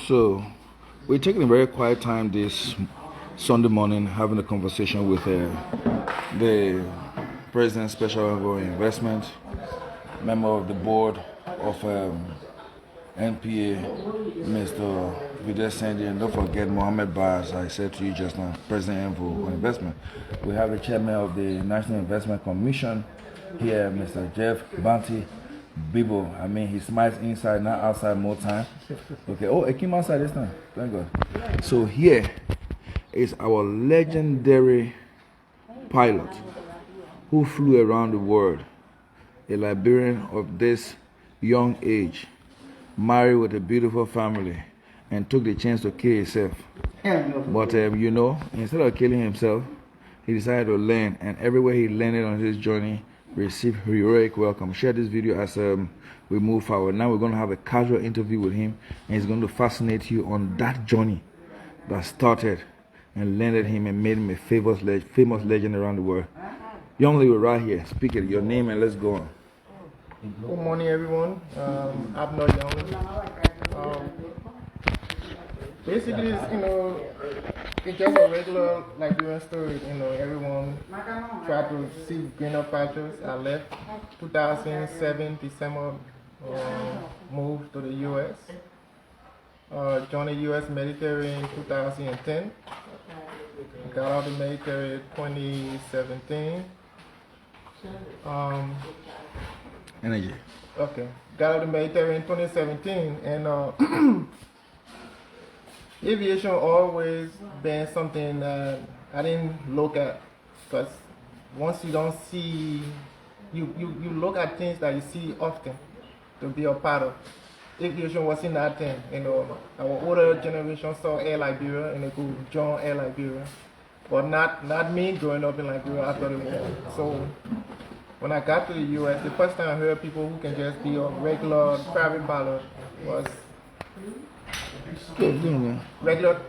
So, we're taking a very quiet time this Sunday morning, having a conversation with the President's Special Envoy Investment, member of the board of NPA, Mr. Vidya Sandy, and don't forget Mohammed Bar, as I said to you just now, President Envoy Investment. We have the chairman of the National Investment Commission here, Mr. Jeff Banty. Bibo, I mean, he smiles inside, not outside more time. Okay, oh, it came outside this time. Thank God. So here is our legendary pilot who flew around the world, a Liberian of this young age, married with a beautiful family, and took the chance to kill himself. But you know, instead of killing himself, he decided to learn, and everywhere he landed on his journey, receive heroic welcome. Share this video as we move forward. Now we're going to have a casual interview with him, and he's going to fascinate you on that journey that started and landed him and made him a famous legend around the world. Yonly, we're right here. Speak it, your name, and let's go on. Good morning, everyone. Abner Yonly. Basically, it's just a regular Liberian story. Everyone tried to see greener pastures. I left 2007 December, moved to the U.S. Joined the U.S. military in 2010. Got out of the military 2017. Energy. Okay. Got out of the military in 2017, and aviation always been something that I didn't look at, because once you don't see, you look at things that you see often to be a part of. Aviation wasn't that thing. Our older generation saw Air Liberia and they could join Air Liberia, but not me growing up in Liberia after the war. So when I got to the U.S., the first time I heard people who can just be a regular private pilot was regular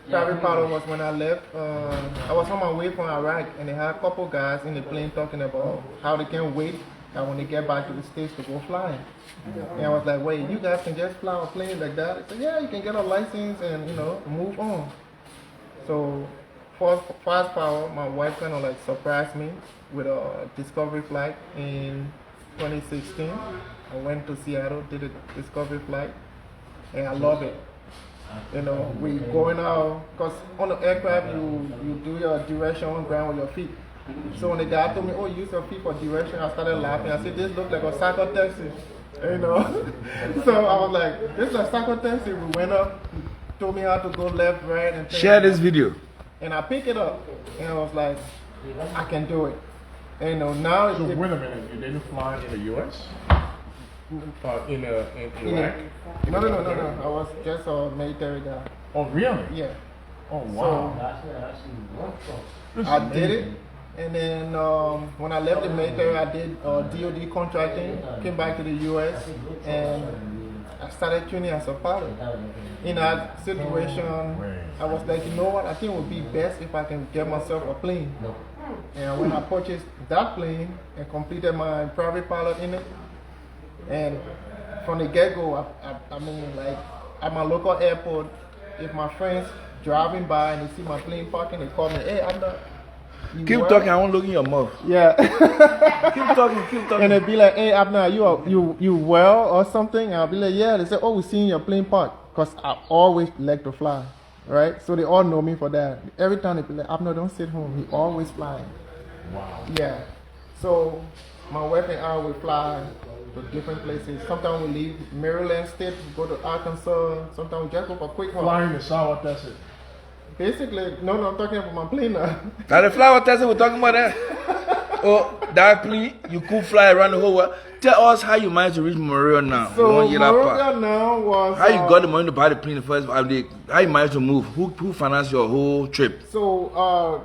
private pilot was when I left. I was on my way from Iraq, and they had a couple guys in the plane talking about how they can't wait that when they get back to the States to go flying. And I was like, wait, you guys can just fly a plane like that? They said, yeah, you can get a license and move on. So fast forward, my wife kind of surprised me with a discovery flight in 2016. I went to Seattle, did a discovery flight, and I love it. We going out, because on the aircraft you do your direction on ground with your feet. So when the guy told me, oh, use your feet for direction, I started laughing. I said, this looks like a soccer taxi, So I was like, this is a soccer taxi. We went up, he told me how to go left, right, and share this video. And I picked it up, and I was like, I can do it. Now. So wait a minute, you didn't fly in the U.S.? In Iraq? No. I was just a military guy. Oh, really? Yeah. Oh, wow. So I did it. And then when I left the military, I did DOD contracting, came back to the U.S., and I started training as a pilot. In that situation, I was like, you know what, I think it would be best if I can get myself a plane. And when I purchased that plane and completed my private pilot in it, and from the get-go, I mean, at my local airport, if my friends driving by and they see my plane parking, they call me, hey, Abner. Keep talking, I won't look in your mouth. Yeah. keep talking. And they'd be like, hey, Abner, you well or something? And I'll be like, yeah. They say, oh, we seen your plane park. Because I always like to fly, right? So they all know me for that. Every time they be like, Abner, don't sit home. He always flying. Wow. Yeah. So my wife and I will fly to different places. Sometimes we leave Maryland State, go to Arkansas. Sometimes we just go for a quick haul. Flying the sour desert. Basically, no, I'm talking about my plane now. Now the flower test, we're talking about that. Oh, that plane, you could fly around the whole world. Tell us how you managed to reach Montreal now. So Montreal now was... How you got the money to buy the plane the first? How you managed to move? Who financed your whole trip? So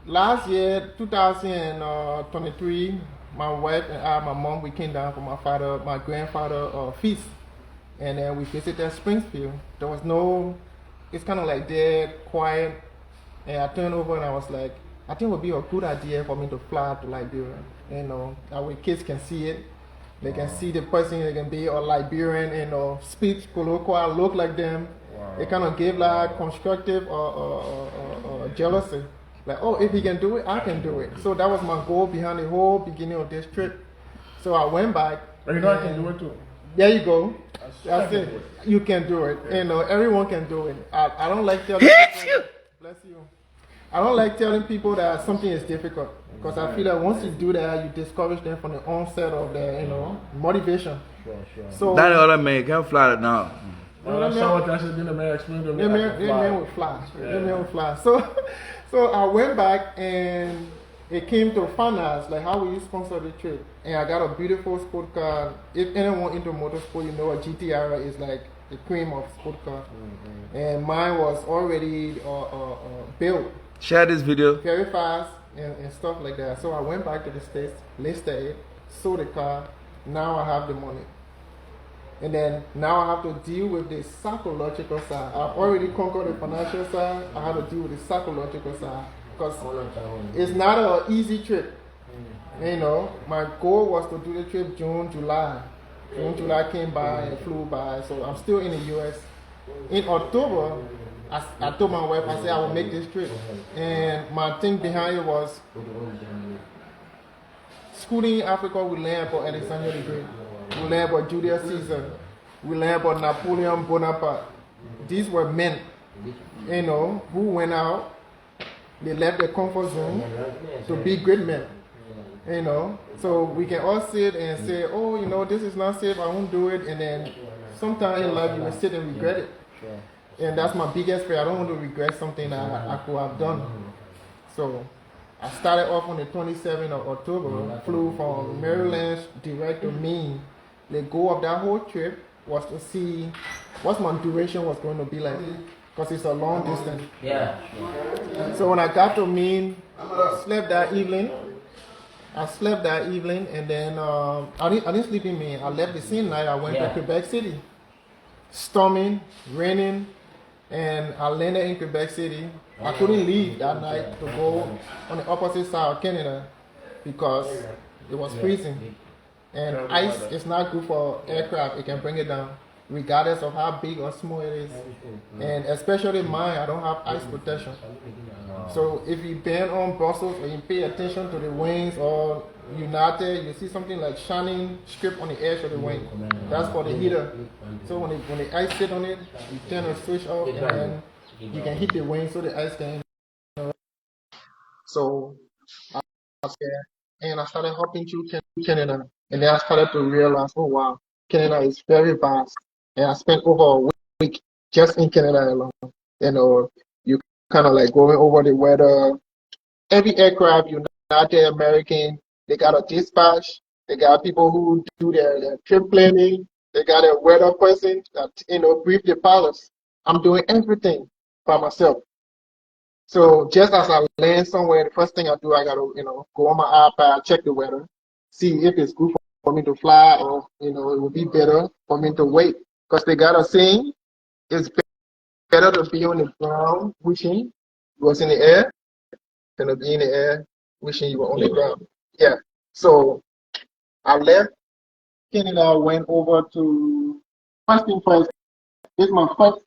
last year, 2023, my wife and I, my mom, we came down for my grandfather feast. And then we visited Springfield. There was no... It's kind of like dead, quiet. And I turned over and I was like, I think it would be a good idea for me to fly to Liberia. That way kids can see it. They can see the person. They can be a Liberian, speak colloquial, look like them. It kind of give like constructive or jealousy. Like, oh, if he can do it, I can do it. So that was my goal behind the whole beginning of this trip. So I went back. But you know I can do it too. There you go. That's it. You can do it. Everyone can do it. I don't like telling people, bless you. I don't like telling people that something is difficult because I feel that once you do that, you discourage them from the onset of their, motivation. Sure. So That other man can't fly it now. That's what I said. The man explained to me. That man would fly. That man would fly. So I went back and it came to finance, like how will you sponsor the trip? And I got a beautiful sport car. If anyone into motorsport, you know a GTR is like the cream of sport car. And mine was already built. Share this video. Very fast and stuff like that. So I went back to the States, listed it, sold the car. Now I have the money. And then now I have to deal with the psychological side. I've already conquered the financial side. I have to deal with the psychological side. Because it's not an easy trip. My goal was to do the trip June, July. June, July came by and flew by. So I'm still in the US. In October, I told my wife, I said I will make this trip. And my thing behind it was schooling in Africa, we learn about Alexander the Great. We learn about Julius Caesar. We learn about Napoleon Bonaparte. These were men, who went out. They left their comfort zone to be great men. So we can all sit and say, oh, this is not safe, I won't do it. And then sometime in life you will sit and regret it. And that's my biggest fear. I don't want to regret something that I could have done. So I started off on the 27th of October, flew from Maryland direct to Maine. The goal of that whole trip was to see what my duration was going to be like, because it's a long distance. Yeah. So when I got to Maine, I slept that evening, and then I didn't sleep in Maine. I left the same night. I went to Quebec City. Storming, raining, and I landed in Quebec City. I couldn't leave that night to go on the opposite side of Canada because it was freezing. And ice is not good for aircraft. It can bring it down, regardless of how big or small it is. And especially mine, I don't have ice protection. So if you bend on Brussels or you pay attention to the wings or United, you see something like shining strip on the edge of the wing. That's for the heater. So when the ice sit on it, you turn the switch off and then you can heat the wing so the ice can. So I was there and I started hopping through Canada. And then I started to realize, oh wow, Canada is very vast. And I spent over a week just in Canada alone. You kind of like going over the weather. Every aircraft, United American, they got a dispatch. They got people who do their trip planning. They got a weather person that, brief the pilots. I'm doing everything by myself. So just as I land somewhere, the first thing I do, I got to, go on my iPad, check the weather, see if it's good for me to fly or, it would be better for me to wait. Because they got a saying, it's better to be on the ground wishing you was in the air than to be in the air wishing you were on the ground. Yeah. So I left Canada, went over to, first thing first, this is my first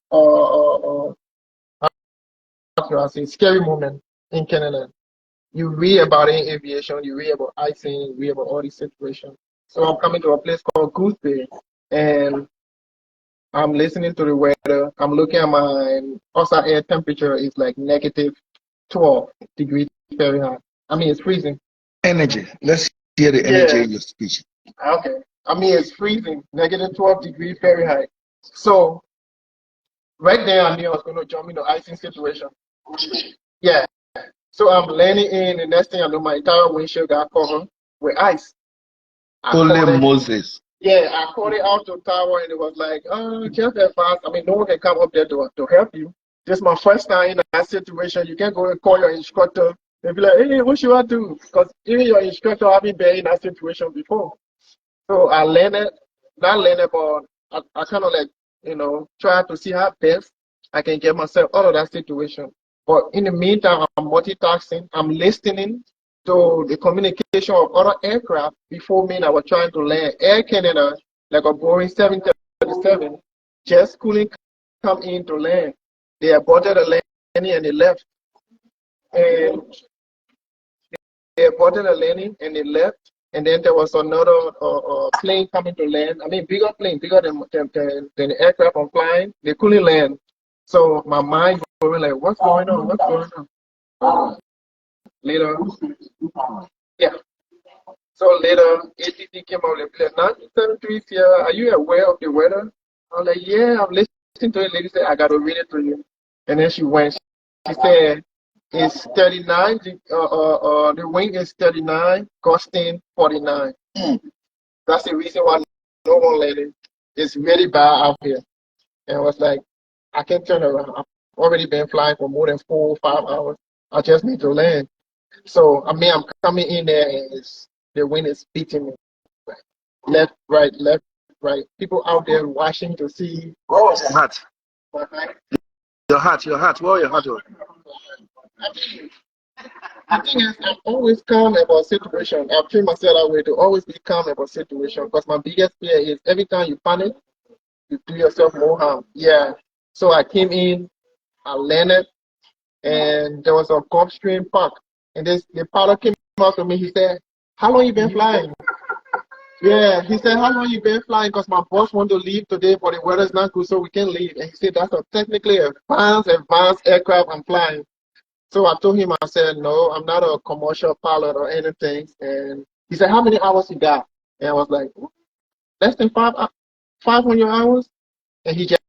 I say scary moment in Canada. You read about it in aviation, you read about icing, you read about all these situations. So I'm coming to a place called Gooseberry, and I'm listening to the weather. I'm looking at my outside air temperature is like negative 12 degrees Fahrenheit. I mean, it's freezing. Energy. Let's hear the energy in your speech. Okay. I mean, it's freezing, negative 12 degrees Fahrenheit. So right there, I knew I was going to jump into icing situation. Yeah. So I'm landing in, the next thing I know, my entire windshield got covered with ice. Only Moses. Yeah, I called it out to tower and it was like, just that fast. I mean, no one can come up there to help you. This is my first time in that situation. You can't go and call your instructor and be like, hey, what should I do? Because even your instructor haven't been in that situation before. So I landed, not landed, but I kind of like, try to see how best I can get myself out of that situation. But in the meantime, I'm multitasking, I'm listening So the communication of other aircraft before me, I was trying to land. Air Canada, like a Boeing 737, just couldn't come in to land. They aborted the landing and they left. And they aborted the landing and they left. And then there was another plane coming to land. I mean, bigger plane, bigger than the aircraft I'm flying. They couldn't land. So my mind going like, what's going on? What's going on? Later, yeah. So later, ATC came out and said, 973 here, are you aware of the weather? I was like, yeah, I'm listening to it. Lady said, I got to read it to you. And then she went. She said, it's 39, the wind is 39, gusting 49. That's the reason why no one landed. It's really bad out here. And I was like, I can't turn around. I've already been flying for more than 4 or 5 hours. I just need to land. So, I mean, I'm coming in there and the wind is beating me. Left, right, left, right. People out there watching to see. What was your hat? My hat. Your hat. What was your hat? I think I'm always calm about situation. I've trained myself that way to always be calm about situation because my biggest fear is every time you panic, you do yourself more harm. Yeah. So I came in, I landed, and there was a Gulfstream park. And the pilot came up to me. He said, how long you been flying? Yeah, he said, how long you been flying? Because my boss want to leave today, but the weather's not good, so we can't leave. And he said, that's a technically advanced aircraft I'm flying. So I told him, I said, no, I'm not a commercial pilot or anything. And he said, how many hours you got? And I was like, less than 500 hours? And he just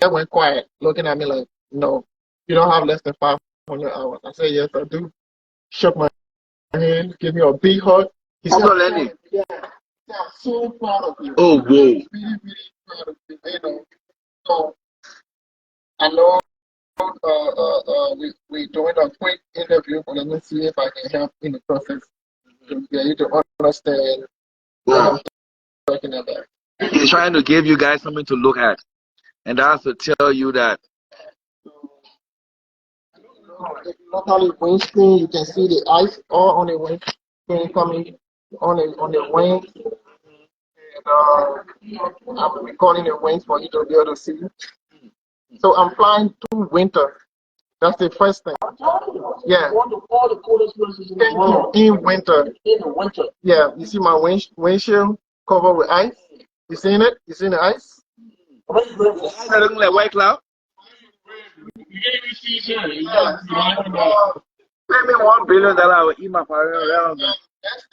went quiet, looking at me like, no, you don't have less than 500 hours. I said, yes, I do. Shook my hand, give me a big hug. He said, yeah, I'm so proud of you. Oh, whoa. Really, really proud of you. You know, so I know we're doing a quick interview, but let me see if I can help in the process to get you to understand what I'm talking about. He's trying to give you guys something to look at. And that's to tell you that. If you look on the windscreen, you can see the ice all on the windscreen coming on the wings. And I'm recording the wings for you to be able to see. So I'm flying through winter. That's the first thing. Yeah. All the coldest places in the world. In winter. In the winter. Yeah. You see my windshield covered with ice? You seen it? You seen the ice? Is that looking like White Cloud? You can't even see here. Pay me $1 billion, I will eat my father around. That's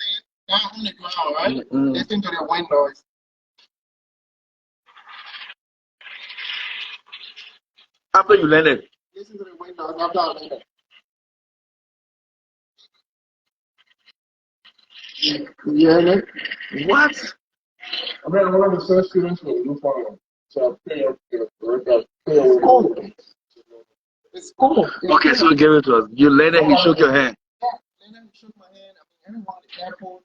down on the ground, right? Listen to the wind noise. After you landed. Listen to the wind noise after I landed. You hear it? What? I mean, one of the first students was Blue Farm. So I pay up It's cool. It's cool. Okay, so give it to us. You landed, he shook your hand. Yeah, Lennon shook my hand. I mean, everyone at the airport,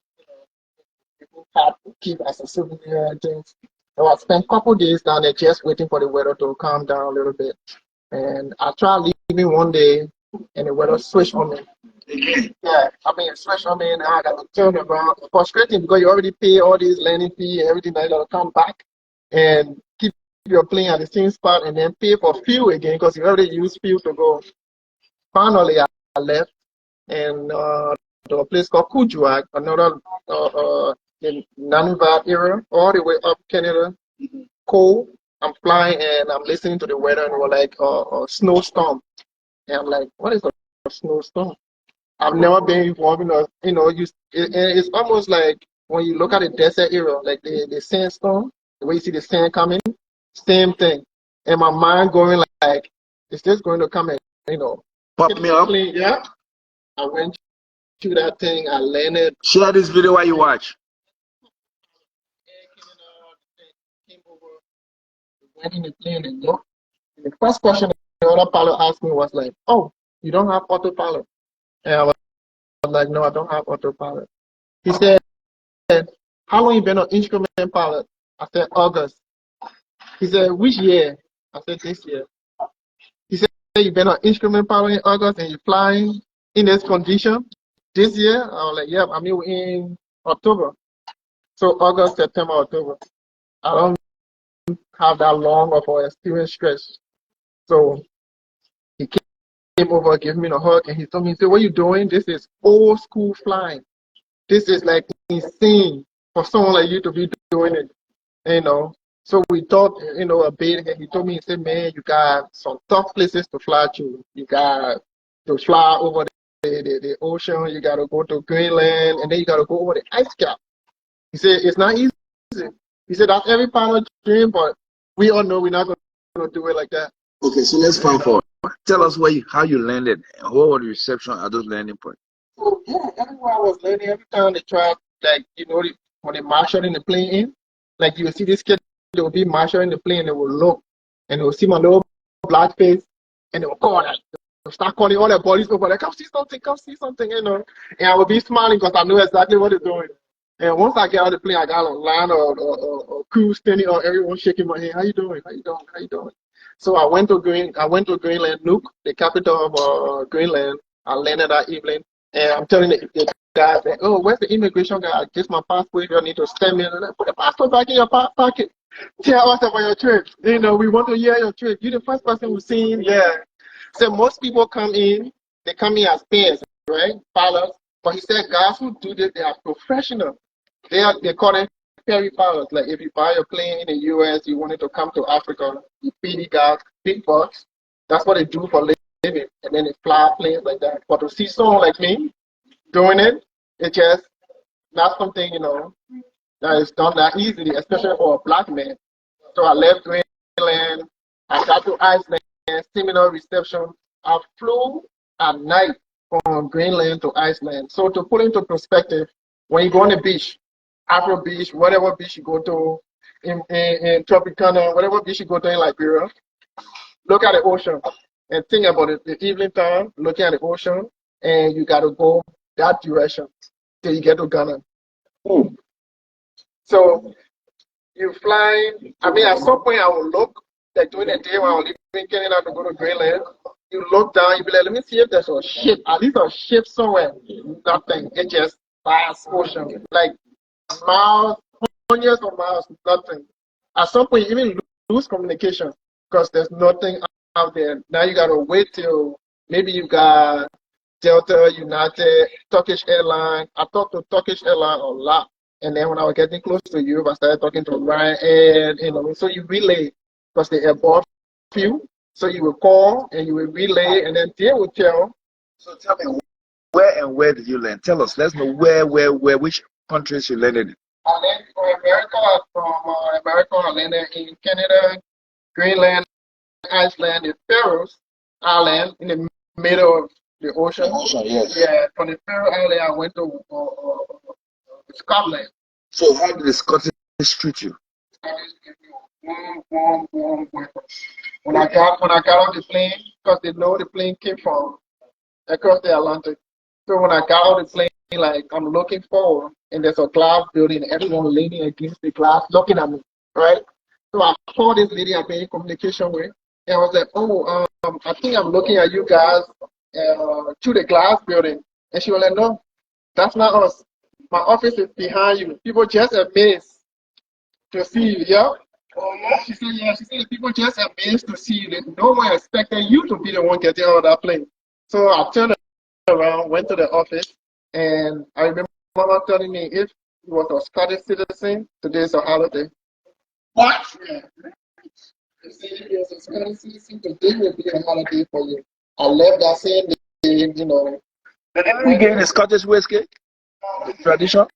people have to keep as a souvenir and things. So I spent a couple days down there just waiting for the weather to calm down a little bit. And I tried leaving one day, and the weather switched on me. Yeah, I mean, it switched on me, and I got to turn around. It's frustrating because you already pay all these landing fee and everything. Now you got to come back and keep your plane at the same spot and then pay for fuel again because you already used fuel to go. Finally, I left, and to a place called Kujuak, another in Nunavut area, all the way up Canada, cold. I'm flying and I'm listening to the weather, and we're like a snowstorm. And I'm like, what is a snowstorm? I've never been involved in it's almost like when you look at the desert area, like the sandstorm, the way you see the sand coming, same thing. And my mind going like, is this going to come and, pop me up? Yeah. I went to that thing, I landed. Share this video while you watch. Went in the plane and looked. And the first question the other pilot asked me was like, oh, you don't have autopilot? And I was like, no, I don't have autopilot. He said, how long you been an instrument pilot? I said, August. He said, which year? I said, this year. He said, you've been an instrument pilot in August and you're flying in this condition? This year, I was like, yeah, I mean, in October. So August, September, October. I don't have that long of an experience stretch. So he came over, gave me a hug, and he told me, he said, what are you doing? This is old school flying. This is like insane for someone like you to be doing it, you know. So we talked, a bit, and he told me, he said, man, you got some tough places to fly to. You got to fly over the ocean, you got to go to Greenland, and then you got to go over the ice cap. He said, it's not easy. He said, that's every pilot's dream, but we all know we're not going to do it like that. Okay, so let's fast forward. Tell us how you landed and what was the reception at those landing points. So, yeah, everywhere I was landing, every time they tried, like, when they marshalling the plane in, like, you will see this kid, they will be marshalling the plane, they will look, and they will see my little black face, and they will call that. They'll start calling all their bodies over there, come see something, And I will be smiling because I know exactly what they're doing. And once I get out of the plane, I got a line or crew standing or everyone shaking my hand. How you doing? So I went to Greenland, Nuuk, the capital of Greenland. I landed that evening, and I'm telling the guys, oh, where's the immigration guy? Just my passport. You need to stamp me. And put the passport back in your pocket. Tell us about your trip. We want to hear your trip. You're the first person we've seen. Yeah. So most people come in. They come in as pairs, right? Pilots. But he said guys who do this, they are professional. They call it ferry pilots. Like if you buy a plane in the US, you wanted to come to Africa, you pay the guys big bucks. That's what they do for living. And then they fly planes like that. But to see someone like me doing it, it's just not something, that is done that easily, especially for a black man. So I left Greenland, I got to Iceland, similar reception. I flew at night from Greenland to Iceland. So to put into perspective, when you go on the beach, Afro Beach, whatever beach you go to in Tropicana, whatever beach you go to in Liberia, look at the ocean and think about it. The evening time, looking at the ocean, and you got to go that direction till you get to Ghana. Ooh. So you fly. I mean, at some point I will look, like during the day when I was leaving Canada to go to Greenland, you look down, you be like, let me see if there's a ship, at least a ship somewhere. Nothing. It's just vast ocean. Like miles, hundreds of miles, nothing. At some point, you even lose communication because there's nothing out there. Now you gotta wait till maybe you got Delta, United, Turkish Airlines. I talked to Turkish Airlines a lot, and then when I was getting close to Europe, I started talking to Ryanair. So you relay because they above you. So you will call and you will relay, and then they will tell. So tell me, where did you land? Tell us. Let's know where, which countries you landed in. I landed from America. I landed in Canada, Greenland, Iceland, the Faroes Island in the middle of the ocean. Yes. Yeah, from the Faroe Island, I went to Scotland. So how did the Scottish treat you? Scottish gave me warm welcome. When I got on the plane, because they know the plane came from across the Atlantic. So when I got on the plane, like I'm looking forward, and there's a glass building, and everyone leaning against the glass, looking at me, right? So I saw this lady I've been in communication with, and I was like, oh, I think I'm looking at you guys through the glass building. And she was like, no, that's not us. My office is behind you. People just amazed to see you, yeah? Oh, yeah? She said, yeah. She said, people just amazed to see you. No one expected you to be the one getting out of that plane. So I turned around, went to the office, and I remember Mama telling me if you was a Scottish citizen, today's a holiday. What? Yeah. She said if you was a Scottish citizen, today will be a holiday for you. I left that same day, But didn't we get in the Scottish whiskey? The tradition?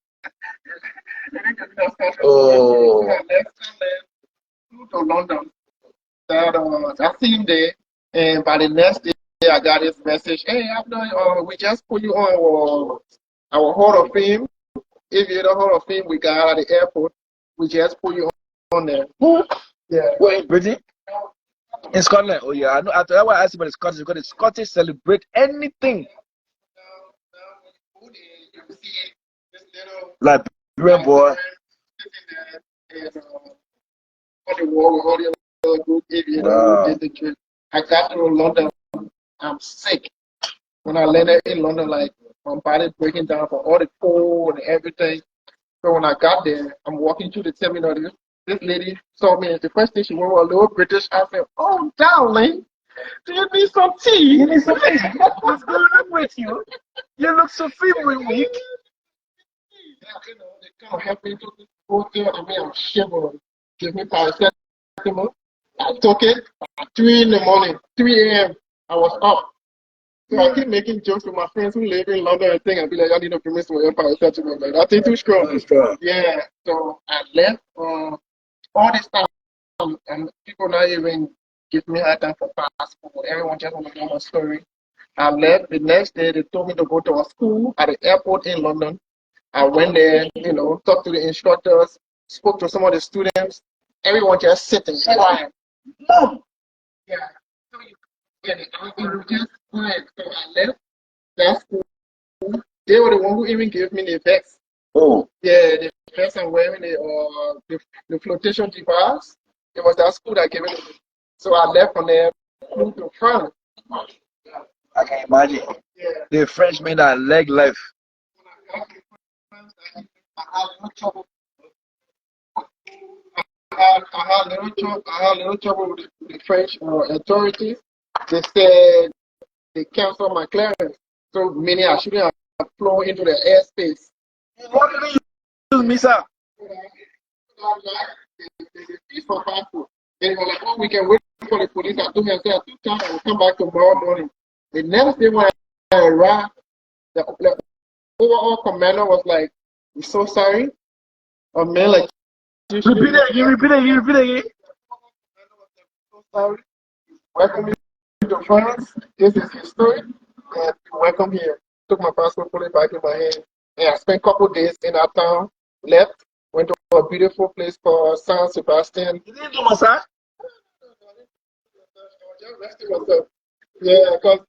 Oh. I left to London that same day, and by the next day, I got this message. Hey, Abner, we just put you on our Hall of Fame. Aviator Hall of Fame we got at the airport. We just put you on there. Yeah. Where in Britain? In Scotland? Oh yeah, I know. That's why I asked about the Scottish, because the Scottish celebrate anything. Like Britain boy. On the wall with all the other good aviators who did the trip. I got to London. I'm sick. When I landed in London, like my body breaking down from all the cold and everything. So when I got there, I'm walking through the terminal. This lady saw me, and the first thing she went with a little British accent. Oh, darling, do you need some tea? You need some tea. What's going on with you? You look so feeble and weak. You know, they kind of helped me to go there. I mean, I'm shivering. Give me paracetamol. I took it at 3 in the morning, 3 a.m. I was up. So I keep making jokes with my friends who live in London and thing. I'll be like, I need a permission for your paracetamol. Like, I think too strong. Yeah. So I left all this time, and people not even give me hard time for passport. Everyone just want to know my story. I left. The next day, they told me to go to a school at the airport in London. I went there, you know, talked to the instructors, spoke to some of the students. Everyone just sitting, quiet. Mom! Yeah. So you were just quiet. So I left that school. They were the one who even gave me the vest. Oh. Yeah, the vest I'm wearing, the flotation device. It was that school that gave it to me. So I left from there, flew to France. I can imagine. Yeah. The French made that leg life. I had little trouble. I had little trouble with the French authorities. They said they canceled my clearance. So meaning I shouldn't have flown into the airspace. What did you use, Misa? The fees for passport. They were like, oh, we can wait for the police. I told him, I said, 2 times I will come back tomorrow morning. The next day when I arrived, the overall commander was like, we're so sorry. A man like Repeat it again. So sorry. Welcome you to France. This is history. And welcome here. Took my passport, put it back in my hand. And I spent a couple days in that town. Left. Went to a beautiful place called San Sebastian. You didn't do massage? Yeah, because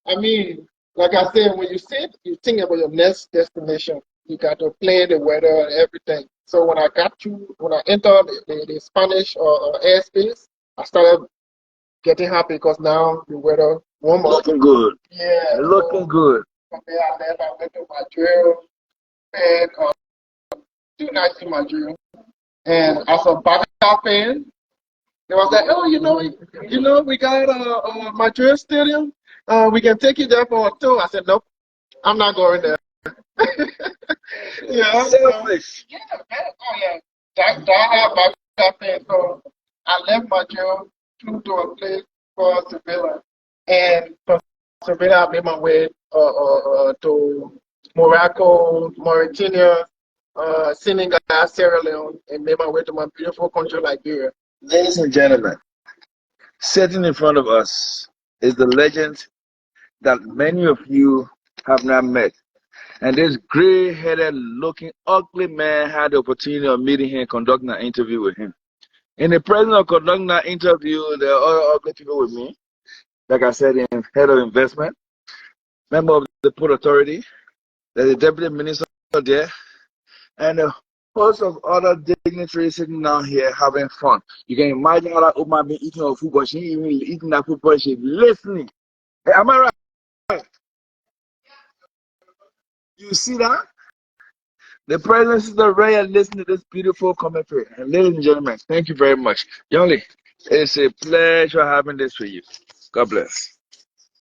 I mean, like I said, when you sit, you think about your next destination. You got to plan the weather and everything. So when I entered the Spanish airspace, I started getting happy because now the weather warm up. Looking good. Yeah. Looking good. From there I left, I went to Madrid and 2 nights in Madrid. And as a Barca fan, they was like, oh, we got a Madrid stadium. We can take you there for a tour. I said, nope, I'm not going there. Yeah, Selfish. Yeah, oh yeah. That Barca fan. So I left Madrid, flew to a place called Sevilla. And from Sevilla, I made my way to Morocco, Mauritania, Senegal, Sierra Leone, and made my way to my beautiful country, Liberia. Ladies and gentlemen, sitting in front of us is the legend that many of you have not met. And this gray-headed looking ugly man had the opportunity of meeting him and conducting an interview with him. In the presence of conducting that interview, there are other ugly people with me. Like I said, in head of investment, member of the Port Authority, there's a deputy minister there, and a host of other dignitaries sitting down here having fun. You can imagine how that woman been eating her food, but she ain't even eating that food, but she's listening. Hey, am I right? You see that? The presence is already and listen to this beautiful commentary. And ladies and gentlemen, thank you very much. Yonly, it's a pleasure having this with you. God bless.